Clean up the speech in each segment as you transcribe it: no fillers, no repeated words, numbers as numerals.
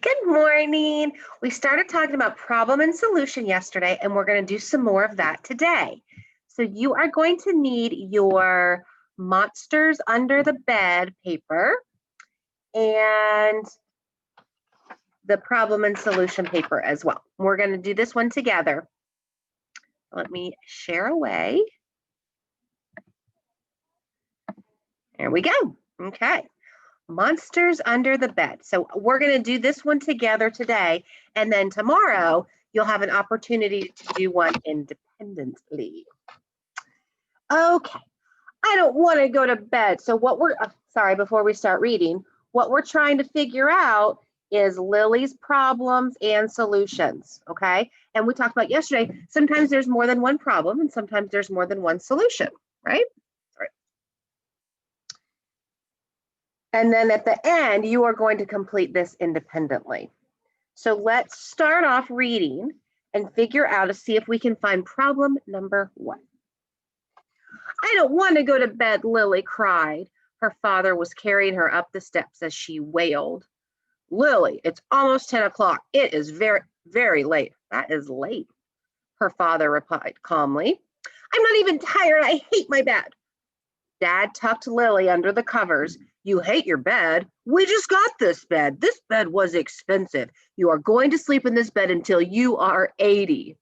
Good morning. We started talking about problem and solution yesterday, and we're going to do some more of that today. So you are going to need your monsters under the bed paper and the problem and solution paper as well. We're going to do this one together. Let me share away. There we go. Okay. Monsters under the bed. So we're going to do this one together today, and then tomorrow you'll have an opportunity to do one independently. Okay, I don't want to go to bed. So what we're, sorry, before we start reading, what we're trying to figure out is Lily's problems and solutions, okay? And we talked about yesterday, sometimes there's more than one problem and sometimes there's more than one solution, right? And then at the end, you are going to complete this independently. So let's start off reading and figure out to see if we can find problem number 1. I don't want to go to bed, Lily cried. Her father was carrying her up the steps as she wailed. Lily, it's almost 10 o'clock. It is very, very late. That is late, her father replied calmly. I'm not even tired. I hate my bed. Dad tucked Lily under the covers. You hate your bed? We just got this bed. This bed was expensive. You are going to sleep in this bed until you are 80.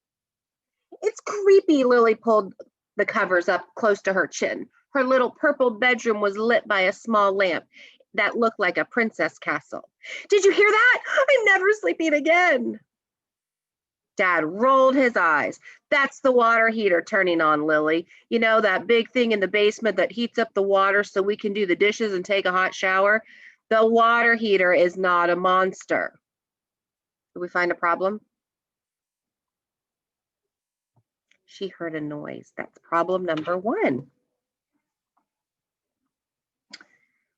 It's creepy. Lily pulled the covers up close to her chin. Her little purple bedroom was lit by a small lamp that looked like a princess castle. Did you hear that? I'm never sleeping again. Dad rolled his eyes. That's the water heater turning on, Lily. You know, that big thing in the basement that heats up the water so we can do the dishes and take a hot shower? The water heater is not a monster. Did we find a problem? She heard a noise. That's problem number 1.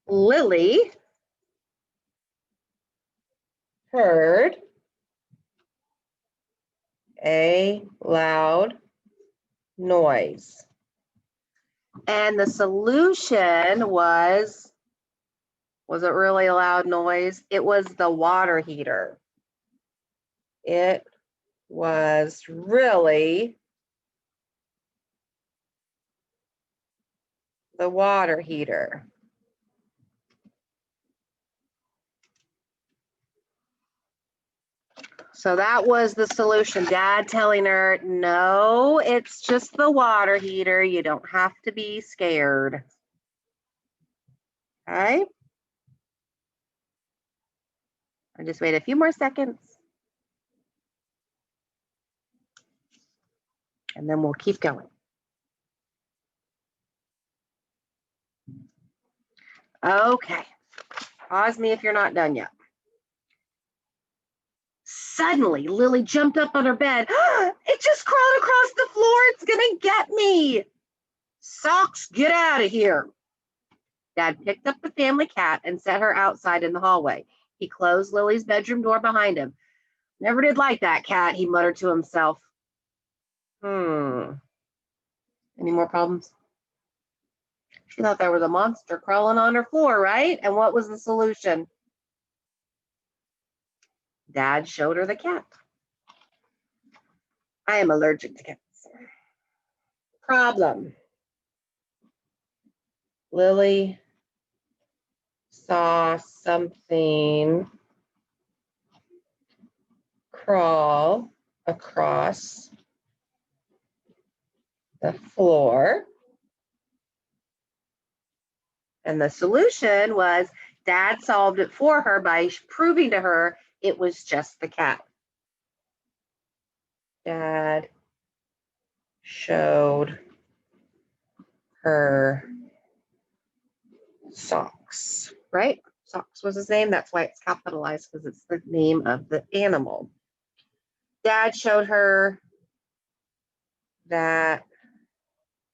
Lily heard a loud noise. And the solution was it really a loud noise? It was the water heater. It was really the water heater. So that was the solution. Dad telling her, no, it's just the water heater. You don't have to be scared. Okay. I'll just wait a few more seconds. And then we'll keep going. Okay. Pause me if you're not done yet. Suddenly, Lily jumped up on her bed. It just crawled across the floor. It's gonna get me. Socks, get out of here. Dad picked up the family cat and set her outside in the hallway. He closed Lily's bedroom door behind him. Never did like that cat, he muttered to himself. Any more problems? She thought there was a monster crawling on her floor, right? And what was the solution? Dad showed her the cat. I am allergic to cats. Problem. Lily saw something crawl across the floor. And the solution was Dad solved it for her by proving to her it was just the cat. Dad showed her Socks, right? Socks was his name. That's why it's capitalized, because it's the name of the animal. Dad showed her that,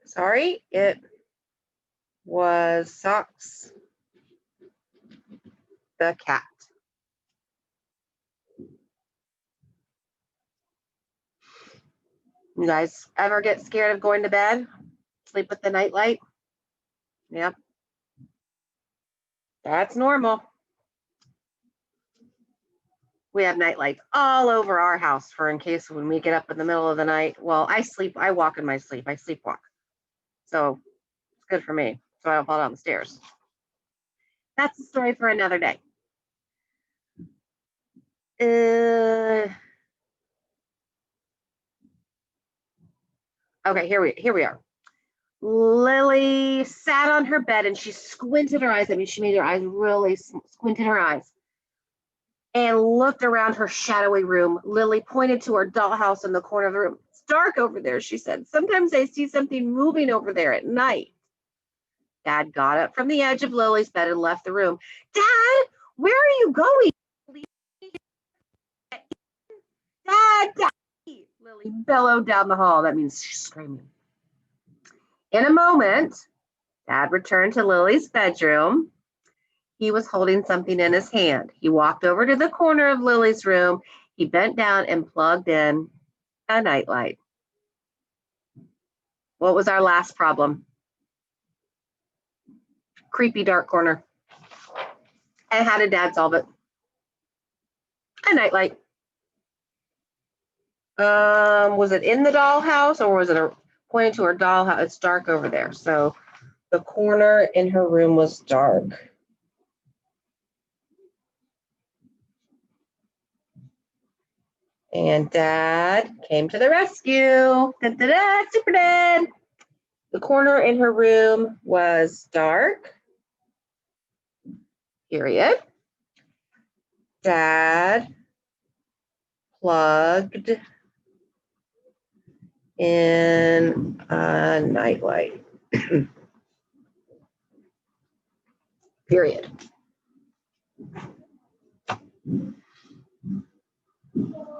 sorry, it was Socks, the cat. You guys ever get scared of going to bed? Sleep with the nightlight? Yep. That's normal. We have night lights all over our house for in case when we get up in the middle of the night. Well, I walk in my sleep. I sleepwalk. So it's good for me. So I don't fall down the stairs. That's a story for another day. Okay, here we are. Lily sat on her bed and she squinted her eyes. I mean, she made her eyes really squinted her eyes and looked around her shadowy room. Lily pointed to her dollhouse in the corner of the room. It's dark over there, she said. Sometimes I see something moving over there at night. Dad got up from the edge of Lily's bed and left the room. Dad, where are you going? Dad, Lily bellowed down the hall. That means she's screaming. In a moment, Dad returned to Lily's bedroom. He was holding something in his hand. He walked over to the corner of Lily's room. He bent down and plugged in a nightlight. What was our last problem? Creepy dark corner. And how did Dad solve it? A nightlight. Was it in the dollhouse or was it pointed to her dollhouse? It's dark over there. So the corner in her room was dark. And Dad came to the rescue. Da-da-da, Super Dad. The corner in her room was dark. Period. Dad plugged in a nightlight. Period.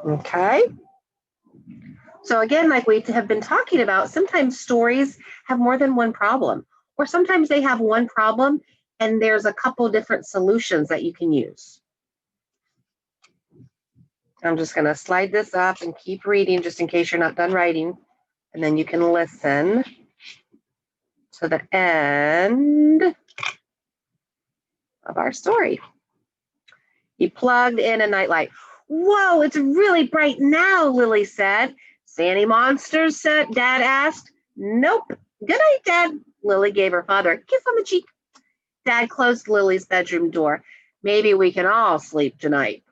Okay. So again, like we have been talking about, sometimes stories have more than one problem, or sometimes they have one problem and there's a couple different solutions that you can use. I'm just going to slide this up and keep reading just in case you're not done writing, and then you can listen to the end of our story. He plugged in a nightlight. Whoa, it's really bright now, Lily said. See any monsters? Dad asked. Nope. Good night, Dad. Lily gave her father a kiss on the cheek. Dad closed Lily's bedroom door. Maybe we can all sleep tonight.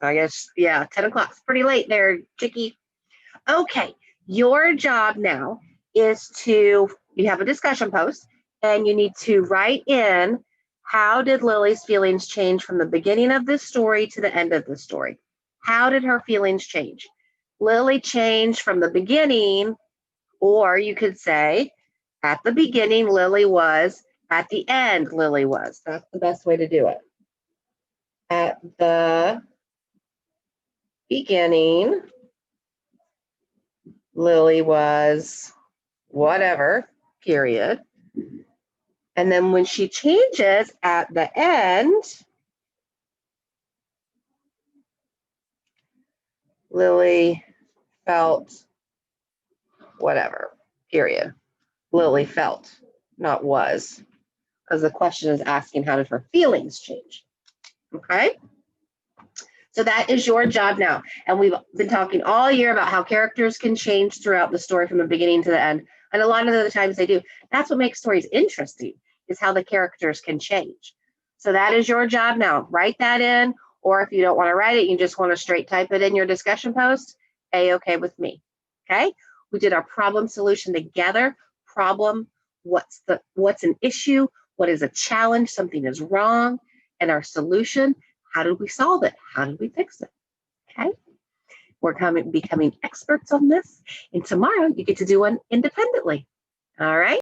So I guess, yeah, 10 o'clock. It's pretty late there, Chickie. Okay, your job now is you have a discussion post, and you need to write in, how did Lily's feelings change from the beginning of this story to the end of the story? How did her feelings change? Lily changed from the beginning, or you could say, at the beginning, Lily was, at the end, Lily was. That's the best way to do it. At the beginning, Lily was whatever, period. And then when she changes at the end, Lily felt whatever, period. Lily felt, not was, because the question is asking how did her feelings change, okay? So that is your job now. And we've been talking all year about how characters can change throughout the story from the beginning to the end. And a lot of the times they do. That's what makes stories interesting, is how the characters can change. So that is your job now. Write that in, or if you don't want to write it, you just want to straight type it in your discussion post, A-okay with me, okay? We did our problem solution together. Problem, what's an issue? What is a challenge? Something is wrong. And our solution, how did we solve it? How did we fix it? Okay. We're becoming experts on this. And tomorrow you get to do one independently. All right.